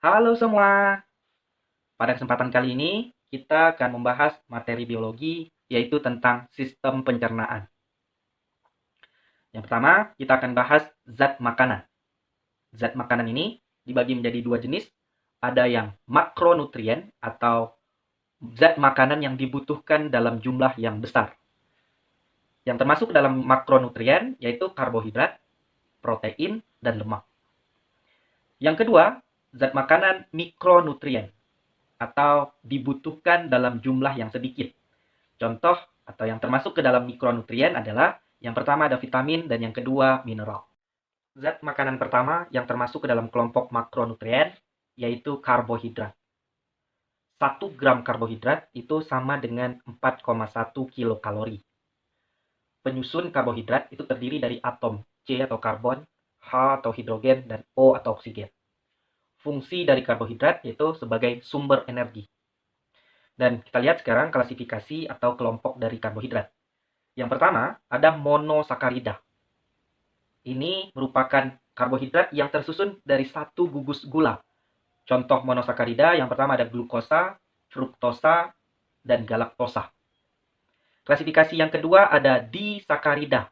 Halo semua, pada kesempatan kali ini kita akan membahas materi biologi yaitu tentang sistem pencernaan. Yang pertama, kita akan bahas zat makanan. Zat makanan ini dibagi menjadi dua jenis, ada yang makronutrien atau zat makanan yang dibutuhkan dalam jumlah yang besar. Yang termasuk dalam makronutrien yaitu karbohidrat, protein, dan lemak. Yang kedua, zat makanan mikronutrien atau dibutuhkan dalam jumlah yang sedikit. Contoh atau yang termasuk ke dalam mikronutrien adalah yang pertama ada vitamin dan yang kedua mineral. Zat makanan pertama yang termasuk ke dalam kelompok makronutrien yaitu karbohidrat. 1 gram karbohidrat itu sama dengan 4,1 kilokalori. Penyusun karbohidrat itu terdiri dari atom C atau karbon, H atau hidrogen, dan O atau oksigen. Fungsi dari karbohidrat yaitu sebagai sumber energi. Dan kita lihat sekarang klasifikasi atau kelompok dari karbohidrat. Yang pertama, ada monosakarida. Ini merupakan karbohidrat yang tersusun dari satu gugus gula. Contoh monosakarida yang pertama ada glukosa, fruktosa, dan galaktosa. Klasifikasi yang kedua ada disakarida.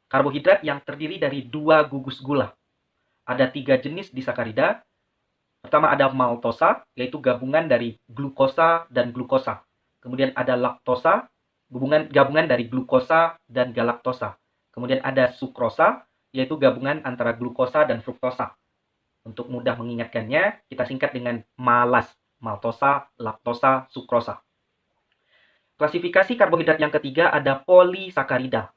Karbohidrat yang terdiri dari dua gugus gula. Ada 3 jenis disakarida. Pertama ada maltosa, yaitu gabungan dari glukosa dan glukosa. Kemudian ada laktosa, gabungan dari glukosa dan galaktosa. Kemudian ada sukrosa, yaitu gabungan antara glukosa dan fruktosa. Untuk mudah mengingatkannya, kita singkat dengan malas, maltosa, laktosa, sukrosa. Klasifikasi karbohidrat yang ketiga ada polisakarida,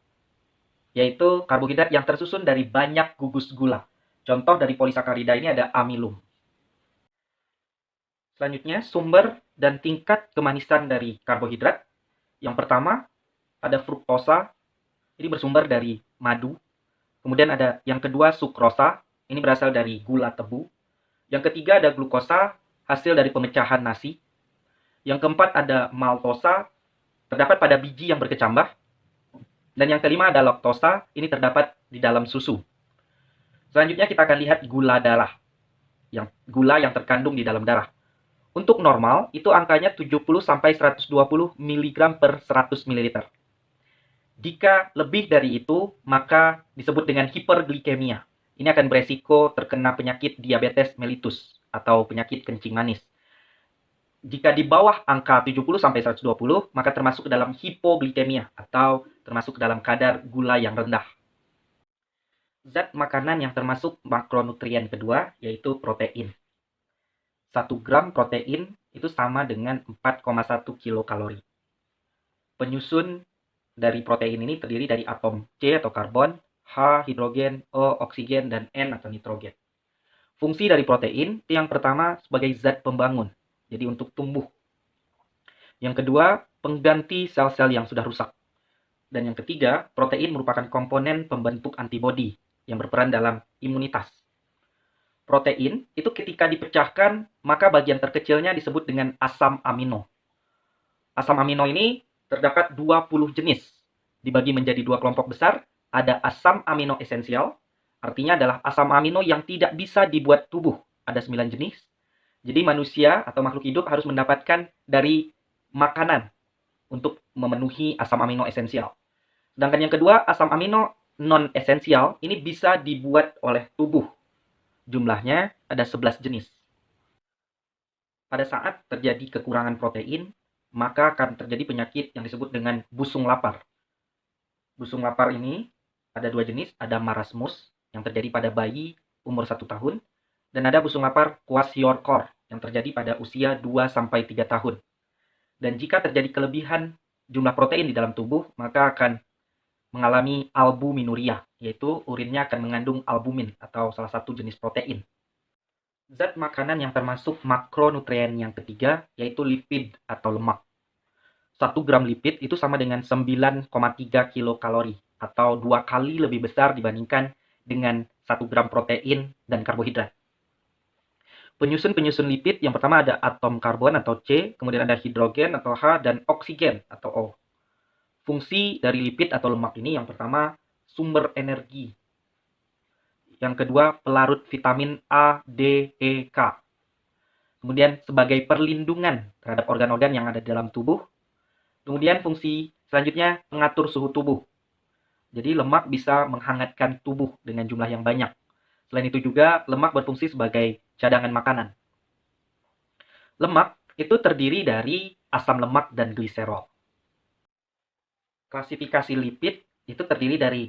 yaitu karbohidrat yang tersusun dari banyak gugus gula. Contoh dari polisakarida ini ada amilum. Selanjutnya, sumber dan tingkat kemanisan dari karbohidrat. Yang pertama, ada fruktosa, ini bersumber dari madu. Kemudian ada yang kedua sukrosa, ini berasal dari gula tebu. Yang ketiga ada glukosa, hasil dari pemecahan nasi. Yang keempat ada maltosa, terdapat pada biji yang berkecambah. Dan yang kelima ada laktosa, ini terdapat di dalam susu. Selanjutnya kita akan lihat gula darah, gula yang terkandung di dalam darah. Untuk normal, itu angkanya 70 sampai 120 mg per 100 ml. Jika lebih dari itu, maka disebut dengan hiperglikemia. Ini akan beresiko terkena penyakit diabetes mellitus atau penyakit kencing manis. Jika di bawah angka 70 sampai 120, maka termasuk dalam hipoglikemia atau termasuk dalam kadar gula yang rendah. Zat makanan yang termasuk makronutrien kedua yaitu protein. 1 gram protein itu sama dengan 4,1 kilokalori. Penyusun dari protein ini terdiri dari atom C atau karbon, H hidrogen, O oksigen, dan N atau nitrogen. Fungsi dari protein yang pertama sebagai zat pembangun, jadi untuk tumbuh. Yang kedua, pengganti sel-sel yang sudah rusak. Dan yang ketiga, protein merupakan komponen pembentuk antibodi yang berperan dalam imunitas. Protein itu ketika dipecahkan, maka bagian terkecilnya disebut dengan asam amino. Asam amino ini terdapat 20 jenis. Dibagi menjadi dua kelompok besar, ada asam amino esensial, artinya adalah asam amino yang tidak bisa dibuat tubuh. Ada 9 jenis. Jadi manusia atau makhluk hidup harus mendapatkan dari makanan untuk memenuhi asam amino esensial. Sedangkan yang kedua, asam amino non esensial, ini bisa dibuat oleh tubuh. Jumlahnya ada 11 jenis. Pada saat terjadi kekurangan protein, maka akan terjadi penyakit yang disebut dengan busung lapar. Busung lapar ini ada 2 jenis, ada marasmus yang terjadi pada bayi umur 1 tahun, dan ada busung lapar kwashiorkor yang terjadi pada usia 2-3 tahun. Dan jika terjadi kelebihan jumlah protein di dalam tubuh, maka akan mengalami albuminuria, yaitu urinnya akan mengandung albumin atau salah satu jenis protein. Zat makanan yang termasuk makronutrien yang ketiga, yaitu lipid atau lemak. 1 gram lipid itu sama dengan 9,3 kilokalori, atau 2 kali lebih besar dibandingkan dengan 1 gram protein dan karbohidrat. Penyusun-penyusun lipid yang pertama ada atom karbon atau C, kemudian ada hidrogen atau H, dan oksigen atau O. Fungsi dari lipid atau lemak ini yang pertama sumber energi. Yang kedua pelarut vitamin A, D, E, K. kemudian sebagai perlindungan terhadap organ-organ yang ada di dalam tubuh. Kemudian fungsi selanjutnya mengatur suhu tubuh. Jadi lemak bisa menghangatkan tubuh dengan jumlah yang banyak. Selain itu juga lemak berfungsi sebagai cadangan makanan. Lemak itu terdiri dari asam lemak dan gliserol. Klasifikasi lipid itu terdiri dari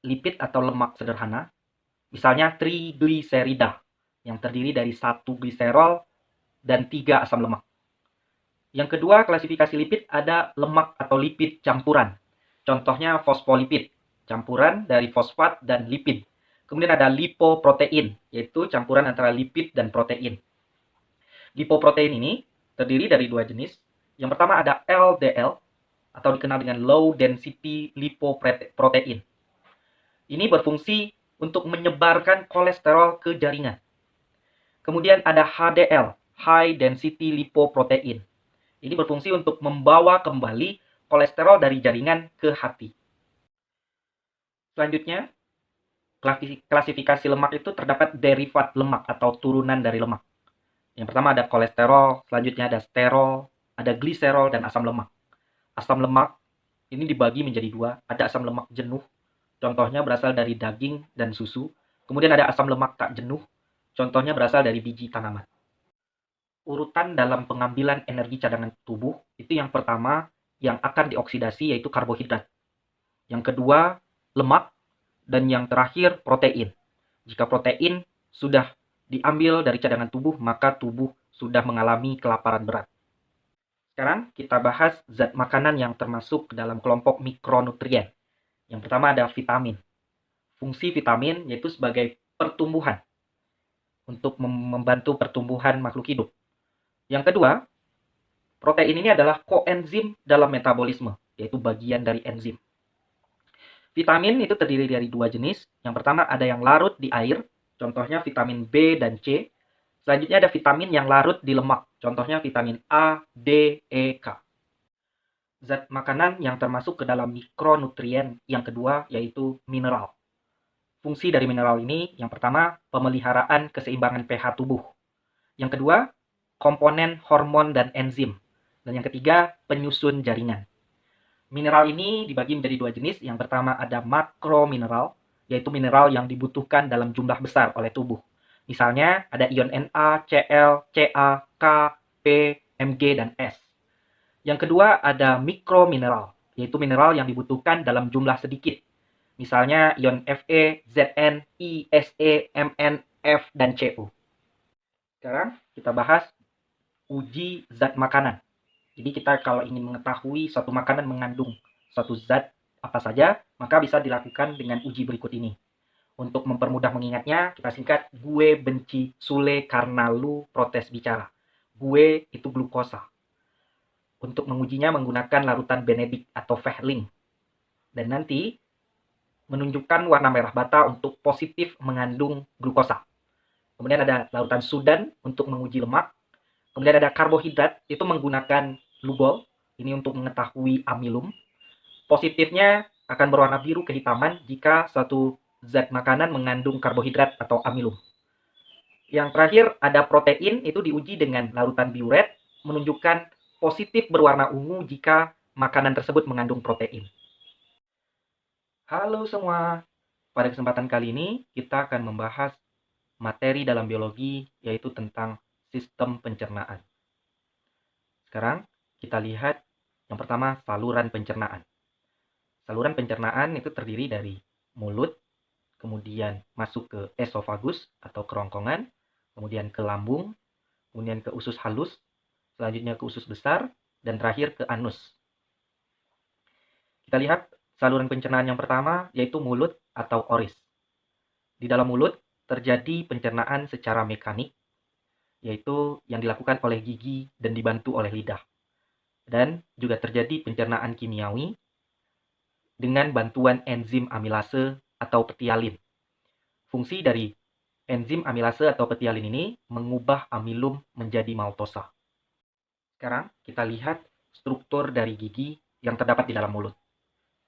lipid atau lemak sederhana, misalnya trigliserida, yang terdiri dari 1 gliserol dan 3 asam lemak. Yang kedua, klasifikasi lipid ada lemak atau lipid campuran. Contohnya fosfolipid, campuran dari fosfat dan lipid. Kemudian ada lipoprotein, yaitu campuran antara lipid dan protein. Lipoprotein ini terdiri dari 2 jenis. Yang pertama ada LDL, atau dikenal dengan low density lipoprotein. Ini berfungsi untuk menyebarkan kolesterol ke jaringan. Kemudian ada HDL, high density lipoprotein. Ini berfungsi untuk membawa kembali kolesterol dari jaringan ke hati. Selanjutnya, klasifikasi lemak itu terdapat derivat lemak atau turunan dari lemak. Yang pertama ada kolesterol, selanjutnya ada sterol, ada gliserol, dan asam lemak. Asam lemak ini dibagi menjadi 2, ada asam lemak jenuh, contohnya berasal dari daging dan susu. Kemudian ada asam lemak tak jenuh, contohnya berasal dari biji tanaman. Urutan dalam pengambilan energi cadangan tubuh, itu yang pertama yang akan dioksidasi yaitu karbohidrat. Yang kedua, lemak, dan yang terakhir protein. Jika protein sudah diambil dari cadangan tubuh, maka tubuh sudah mengalami kelaparan berat. Sekarang kita bahas zat makanan yang termasuk dalam kelompok mikronutrien. Yang pertama ada vitamin. Fungsi vitamin yaitu sebagai pertumbuhan, untuk membantu pertumbuhan makhluk hidup. Yang kedua, protein ini adalah koenzim dalam metabolisme, yaitu bagian dari enzim. Vitamin itu terdiri dari 2 jenis. Yang pertama ada yang larut di air, contohnya vitamin B dan C. Selanjutnya ada vitamin yang larut di lemak, contohnya vitamin A, D, E, K. Zat makanan yang termasuk ke dalam mikronutrien yang kedua yaitu mineral. Fungsi dari mineral ini yang pertama pemeliharaan keseimbangan pH tubuh. Yang kedua komponen hormon dan enzim. Dan yang ketiga penyusun jaringan. Mineral ini dibagi menjadi 2 jenis. Yang pertama ada makromineral, yaitu mineral yang dibutuhkan dalam jumlah besar oleh tubuh. Misalnya ada ion Na, Cl, Ca, K, P, Mg, dan S. Yang kedua ada mikromineral, yaitu mineral yang dibutuhkan dalam jumlah sedikit. Misalnya ion Fe, Zn, I, Se, Mn, F, dan Cu. Sekarang kita bahas uji zat makanan. Jadi kita kalau ingin mengetahui suatu makanan mengandung suatu zat apa saja, maka bisa dilakukan dengan uji berikut ini. Untuk mempermudah mengingatnya, kita singkat, gue benci Sule karena lu protes bicara. Gue itu glukosa. Untuk mengujinya menggunakan larutan Benedict atau Vehling. Dan nanti menunjukkan warna merah bata untuk positif mengandung glukosa. Kemudian ada larutan Sudan untuk menguji lemak. Kemudian ada karbohidrat, itu menggunakan Lugol. Ini untuk mengetahui amilum. Positifnya akan berwarna biru kehitaman jika suatu zat makanan mengandung karbohidrat atau amilum. Yang terakhir ada protein, itu diuji dengan larutan biuret, menunjukkan positif berwarna ungu jika makanan tersebut mengandung protein. Halo semua, pada kesempatan kali ini kita akan membahas materi dalam biologi yaitu tentang sistem pencernaan. Sekarang kita lihat yang pertama saluran pencernaan. Saluran pencernaan itu terdiri dari mulut, kemudian masuk ke esofagus atau kerongkongan, kemudian ke lambung, kemudian ke usus halus, selanjutnya ke usus besar, dan terakhir ke anus. Kita lihat saluran pencernaan yang pertama yaitu mulut atau oris. Di dalam mulut terjadi pencernaan secara mekanik, yaitu yang dilakukan oleh gigi dan dibantu oleh lidah. Dan juga terjadi pencernaan kimiawi dengan bantuan enzim amilase atau petialin. Fungsi dari enzim amilase atau petialin ini mengubah amilum menjadi maltosa. Sekarang kita lihat struktur dari gigi yang terdapat di dalam mulut.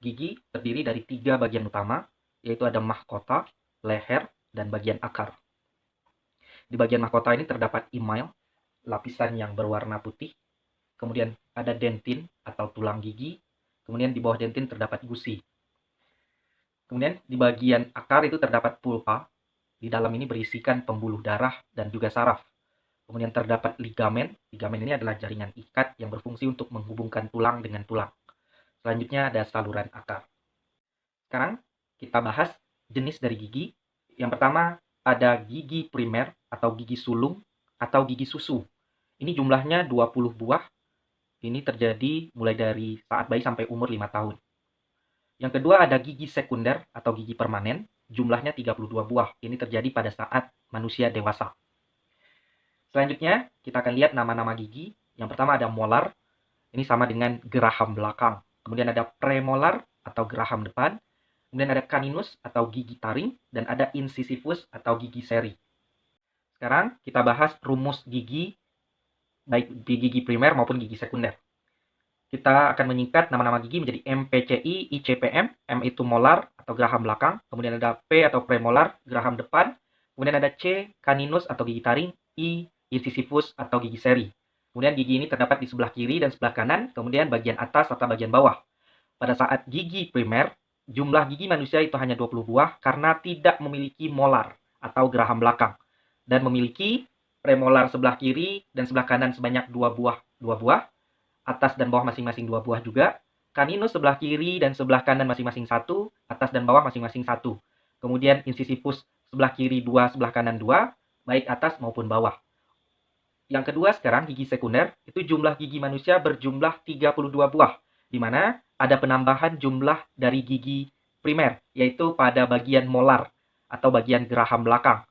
Gigi terdiri dari 3 bagian utama, yaitu ada mahkota, leher, dan bagian akar. Di bagian mahkota ini terdapat email, lapisan yang berwarna putih. Kemudian ada dentin atau tulang gigi. Kemudian di bawah dentin terdapat gusi. Kemudian di bagian akar itu terdapat pulpa. Di dalam ini berisikan pembuluh darah dan juga saraf. Kemudian terdapat ligamen. Ligamen ini adalah jaringan ikat yang berfungsi untuk menghubungkan tulang dengan tulang. Selanjutnya ada saluran akar. Sekarang kita bahas jenis dari gigi. Yang pertama ada gigi primer atau gigi sulung atau gigi susu. Ini jumlahnya 20 buah. Ini terjadi mulai dari saat bayi sampai umur 5 tahun. Yang kedua ada gigi sekunder atau gigi permanen. Jumlahnya 32 buah. Ini terjadi pada saat manusia dewasa. Selanjutnya kita akan lihat nama-nama gigi. Yang pertama ada molar. Ini sama dengan geraham belakang. Kemudian ada premolar atau geraham depan. Kemudian ada caninus atau gigi taring, dan ada incisivus atau gigi seri. Sekarang kita bahas rumus gigi, baik di gigi primer maupun gigi sekunder. Kita akan menyingkat nama-nama gigi menjadi MPCI, ICPM, M itu molar atau geraham belakang, kemudian ada P atau premolar, geraham depan, kemudian ada C, caninus atau gigi taring, I, incisivus atau gigi seri. Kemudian gigi ini terdapat di sebelah kiri dan sebelah kanan, kemudian bagian atas atau bagian bawah. Pada saat gigi primer, jumlah gigi manusia itu hanya 20 buah karena tidak memiliki molar atau geraham belakang dan memiliki premolar sebelah kiri dan sebelah kanan sebanyak 2 buah, atas dan bawah masing-masing 2 buah juga. Caninus sebelah kiri dan sebelah kanan masing-masing 1, atas dan bawah masing-masing 1. Kemudian incisivus sebelah kiri 2, sebelah kanan 2, baik atas maupun bawah. Yang kedua sekarang gigi sekunder, itu jumlah gigi manusia berjumlah 32 buah, di mana ada penambahan jumlah dari gigi primer, yaitu pada bagian molar atau bagian geraham belakang.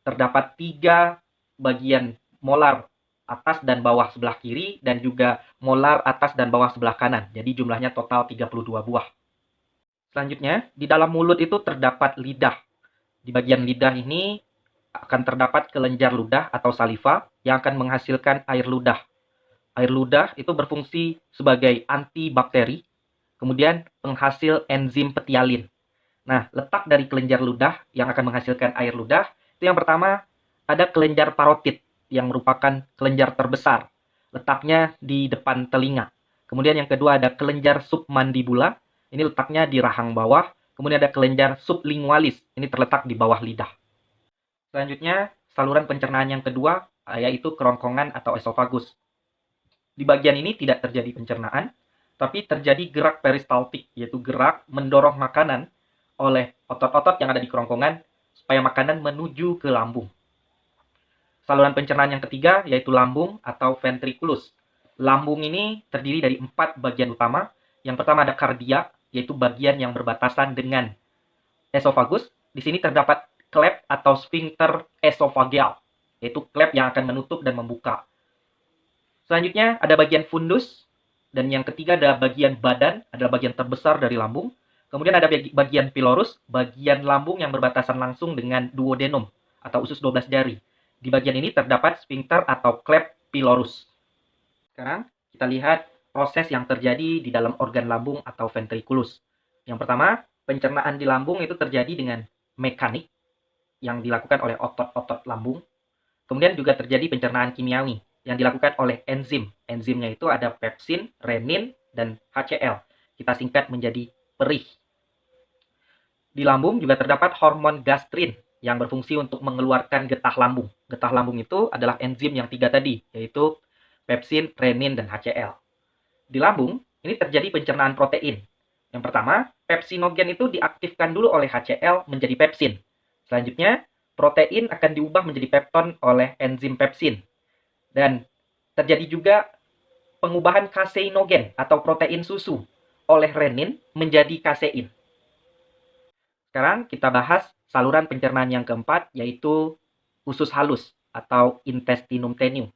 Terdapat 3 bagian molar atas dan bawah sebelah kiri dan juga molar atas dan bawah sebelah kanan. Jadi jumlahnya total 32 buah. Selanjutnya, di dalam mulut itu terdapat lidah. Di bagian lidah ini akan terdapat kelenjar ludah atau saliva yang akan menghasilkan air ludah. Air ludah itu berfungsi sebagai antibakteri, kemudian penghasil enzim petialin. Nah, letak dari kelenjar ludah yang akan menghasilkan air ludah, itu yang pertama ada kelenjar parotid yang merupakan kelenjar terbesar. Letaknya di depan telinga. Kemudian yang kedua ada kelenjar submandibula, ini letaknya di rahang bawah. Kemudian ada kelenjar sublingualis, ini terletak di bawah lidah. Selanjutnya, saluran pencernaan yang kedua, yaitu kerongkongan atau esofagus. Di bagian ini tidak terjadi pencernaan, tapi terjadi gerak peristaltik, yaitu gerak mendorong makanan oleh otot-otot yang ada di kerongkongan supaya makanan menuju ke lambung. Saluran pencernaan yang ketiga yaitu lambung atau ventriculus. Lambung ini terdiri dari 4 bagian utama. Yang pertama ada kardia, yaitu bagian yang berbatasan dengan esofagus. Di sini terdapat klep atau sphincter esofageal, yaitu klep yang akan menutup dan membuka. Selanjutnya ada bagian fundus, dan yang ketiga ada bagian badan, adalah bagian terbesar dari lambung. Kemudian ada bagian pylorus, bagian lambung yang berbatasan langsung dengan duodenum atau usus 12 jari. Di bagian ini terdapat sphincter atau klep pylorus. Sekarang kita lihat proses yang terjadi di dalam organ lambung atau ventriculus. Yang pertama, pencernaan di lambung itu terjadi dengan mekanik yang dilakukan oleh otot-otot lambung. Kemudian juga terjadi pencernaan kimiawi yang dilakukan oleh enzim. Enzimnya itu ada pepsin, renin, dan HCl. Kita singkat menjadi perih. Di lambung juga terdapat hormon gastrin yang berfungsi untuk mengeluarkan getah lambung. Getah lambung itu adalah enzim yang 3 tadi, yaitu pepsin, renin, dan HCl. Di lambung, ini terjadi pencernaan protein. Yang pertama, pepsinogen itu diaktifkan dulu oleh HCl menjadi pepsin. Selanjutnya, protein akan diubah menjadi pepton oleh enzim pepsin. Dan terjadi juga pengubahan kaseinogen atau protein susu oleh renin menjadi kasein. Sekarang kita bahas saluran pencernaan yang keempat, yaitu usus halus atau intestinum tenue.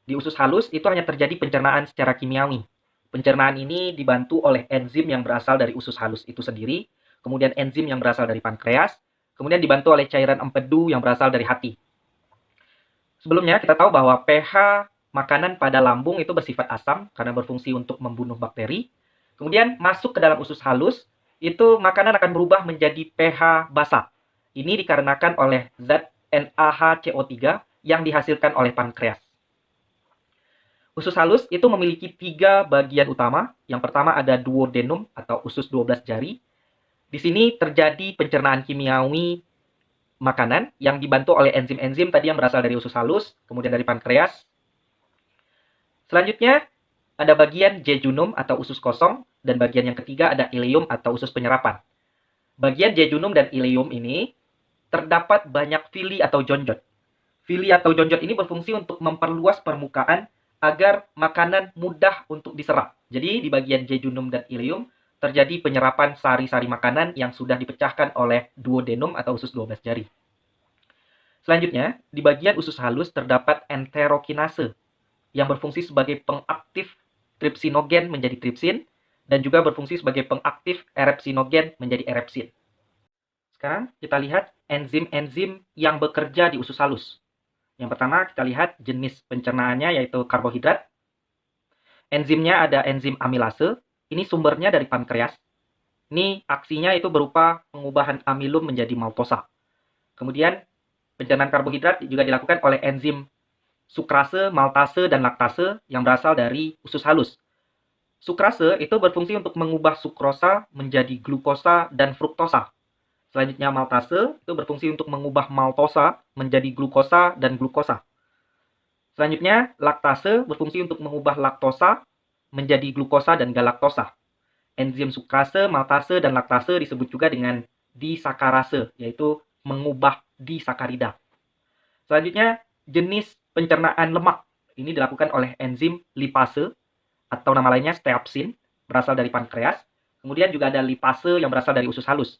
Di usus halus itu hanya terjadi pencernaan secara kimiawi. Pencernaan ini dibantu oleh enzim yang berasal dari usus halus itu sendiri, kemudian enzim yang berasal dari pankreas, kemudian dibantu oleh cairan empedu yang berasal dari hati. Sebelumnya kita tahu bahwa pH makanan pada lambung itu bersifat asam karena berfungsi untuk membunuh bakteri. Kemudian masuk ke dalam usus halus, itu makanan akan berubah menjadi pH basa. Ini dikarenakan oleh zat NaHCO3 yang dihasilkan oleh pankreas. Usus halus itu memiliki 3 bagian utama. Yang pertama ada duodenum atau usus 12 jari. Di sini terjadi pencernaan kimiawi makanan yang dibantu oleh enzim-enzim tadi yang berasal dari usus halus, kemudian dari pankreas. Selanjutnya ada bagian jejunum atau usus kosong, dan bagian yang ketiga ada ileum atau usus penyerapan. Bagian jejunum dan ileum ini terdapat banyak villi atau jonjot. Villi atau jonjot ini berfungsi untuk memperluas permukaan agar makanan mudah untuk diserap. Jadi di bagian jejunum dan ileum terjadi penyerapan sari-sari makanan yang sudah dipecahkan oleh duodenum atau usus 12 jari. Selanjutnya, di bagian usus halus terdapat enterokinase yang berfungsi sebagai pengaktif tripsinogen menjadi tripsin dan juga berfungsi sebagai pengaktif erepsinogen menjadi erepsin. Sekarang kita lihat enzim-enzim yang bekerja di usus halus. Yang pertama kita lihat jenis pencernaannya yaitu karbohidrat. Enzimnya ada enzim amilase. Ini sumbernya dari pankreas. Ini aksinya itu berupa pengubahan amilum menjadi maltosa. Kemudian pencernaan karbohidrat juga dilakukan oleh enzim sukrase, maltase, dan laktase yang berasal dari usus halus. Sukrase itu berfungsi untuk mengubah sukrosa menjadi glukosa dan fruktosa. Selanjutnya maltase itu berfungsi untuk mengubah maltosa menjadi glukosa dan glukosa. Selanjutnya laktase berfungsi untuk mengubah laktosa menjadi glukosa dan galaktosa. Enzim sukrase, maltase, dan laktase disebut juga dengan disakarase, yaitu mengubah disakarida. Selanjutnya jenis pencernaan lemak. Ini dilakukan oleh enzim lipase atau nama lainnya steapsin, berasal dari pankreas. Kemudian juga ada lipase yang berasal dari usus halus.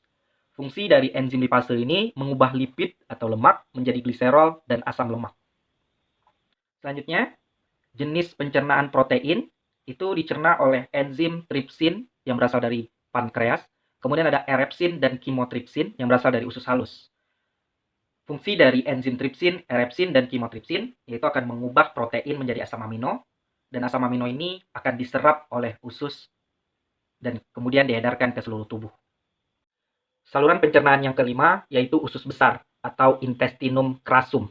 Fungsi dari enzim lipase ini mengubah lipid atau lemak menjadi gliserol dan asam lemak. Selanjutnya, jenis pencernaan protein itu dicerna oleh enzim tripsin yang berasal dari pankreas. Kemudian ada erepsin dan kimotripsin yang berasal dari usus halus. Fungsi dari enzim tripsin, erepsin, dan kimotripsin yaitu akan mengubah protein menjadi asam amino, dan asam amino ini akan diserap oleh usus dan kemudian diedarkan ke seluruh tubuh. Saluran pencernaan yang kelima yaitu usus besar atau intestinum crassum.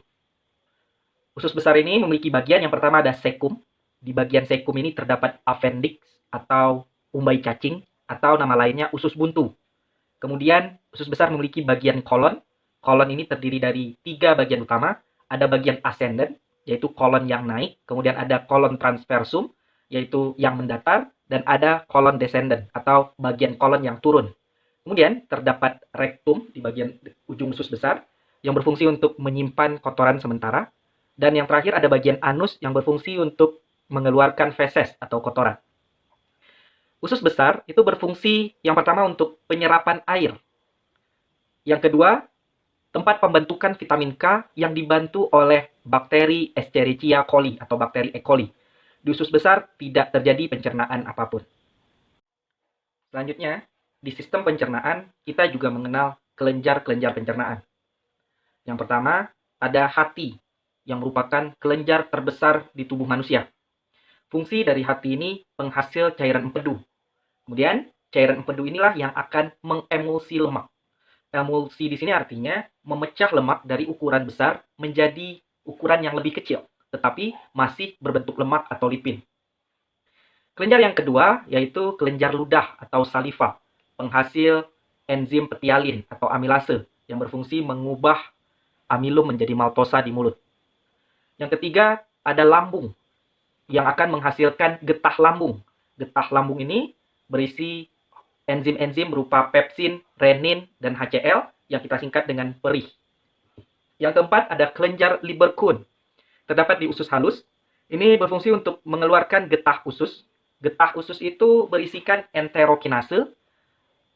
Usus besar ini memiliki bagian yang pertama ada cecum. Di bagian cecum ini terdapat appendix atau umbai cacing atau nama lainnya usus buntu. Kemudian usus besar memiliki bagian kolon. Kolon ini terdiri dari 3 bagian utama. Ada bagian ascendant yaitu kolon yang naik, kemudian ada kolon transversum yaitu yang mendatar, dan ada kolon descendant atau bagian kolon yang turun. Kemudian terdapat rektum di bagian ujung usus besar yang berfungsi untuk menyimpan kotoran sementara. Dan yang terakhir ada bagian anus yang berfungsi untuk mengeluarkan feses atau kotoran. Usus besar itu berfungsi yang pertama untuk penyerapan air. Yang kedua, tempat pembentukan vitamin K yang dibantu oleh bakteri Escherichia coli atau bakteri E. coli. Di usus besar tidak terjadi pencernaan apapun. Selanjutnya, di sistem pencernaan, kita juga mengenal kelenjar-kelenjar pencernaan. Yang pertama, ada hati, yang merupakan kelenjar terbesar di tubuh manusia. Fungsi dari hati ini penghasil cairan empedu. Kemudian, cairan empedu inilah yang akan mengemulsi lemak. Emulsi di sini artinya memecah lemak dari ukuran besar menjadi ukuran yang lebih kecil, tetapi masih berbentuk lemak atau lipid. Kelenjar yang kedua yaitu kelenjar ludah atau saliva, penghasil enzim petialin atau amilase yang berfungsi mengubah amilum menjadi maltosa di mulut. Yang ketiga ada lambung yang akan menghasilkan getah lambung. Getah lambung ini berisi enzim-enzim berupa pepsin, renin, dan HCl yang kita singkat dengan perih. Yang keempat ada kelenjar Lieberkühn. Terdapat di usus halus. Ini berfungsi untuk mengeluarkan getah usus. Getah usus itu berisikan enterokinase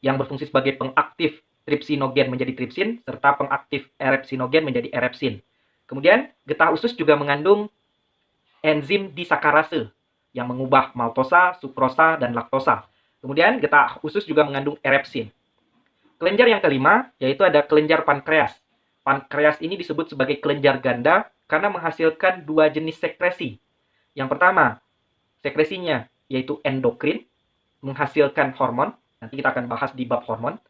yang berfungsi sebagai pengaktif tripsinogen menjadi tripsin, serta pengaktif erepsinogen menjadi erepsin. Kemudian, getah usus juga mengandung enzim disakarase yang mengubah maltosa, sukrosa, dan laktosa. Kemudian, getah usus juga mengandung erepsin. Kelenjar yang kelima, yaitu ada kelenjar pankreas. Pankreas ini disebut sebagai kelenjar ganda karena menghasilkan 2 jenis sekresi. Yang pertama, sekresinya yaitu endokrin, menghasilkan hormon. Nanti kita akan bahas di bab hormon.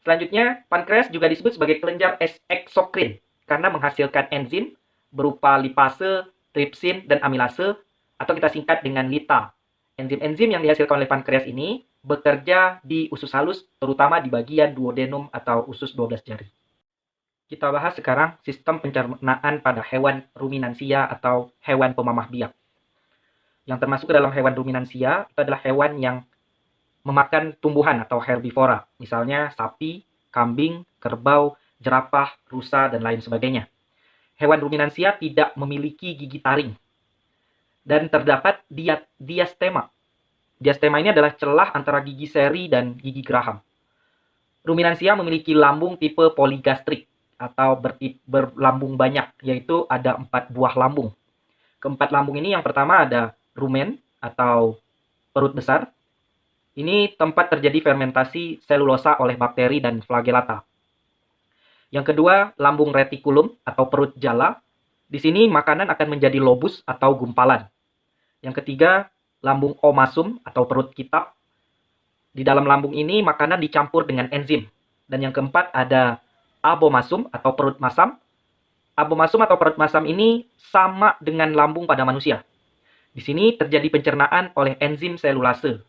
Selanjutnya, pankreas juga disebut sebagai kelenjar eksokrin karena menghasilkan enzim berupa lipase, tripsin, dan amilase, atau kita singkat dengan LITA. Enzim-enzim yang dihasilkan oleh pankreas ini bekerja di usus halus, terutama di bagian duodenum atau usus 12 jari. Kita bahas sekarang sistem pencernaan pada hewan ruminansia atau hewan pemamah biak. Yang termasuk ke dalam hewan ruminansia itu adalah hewan yang memakan tumbuhan atau herbivora, misalnya sapi, kambing, kerbau, jerapah, rusa, dan lain sebagainya. Hewan ruminansia tidak memiliki gigi taring dan terdapat diastema. Diastema ini adalah celah antara gigi seri dan gigi geraham. Ruminansia memiliki lambung tipe poligastrik atau berlambung banyak, yaitu ada 4 buah lambung. Keempat lambung ini yang pertama ada rumen atau perut besar. Ini tempat terjadi fermentasi selulosa oleh bakteri dan flagellata. Yang kedua, lambung retikulum atau perut jala. Di sini makanan akan menjadi lobus atau gumpalan. Yang ketiga, lambung omasum atau perut kitab. Di dalam lambung ini makanan dicampur dengan enzim. Dan yang keempat ada abomasum atau perut masam. Abomasum atau perut masam ini sama dengan lambung pada manusia. Di sini terjadi pencernaan oleh enzim selulase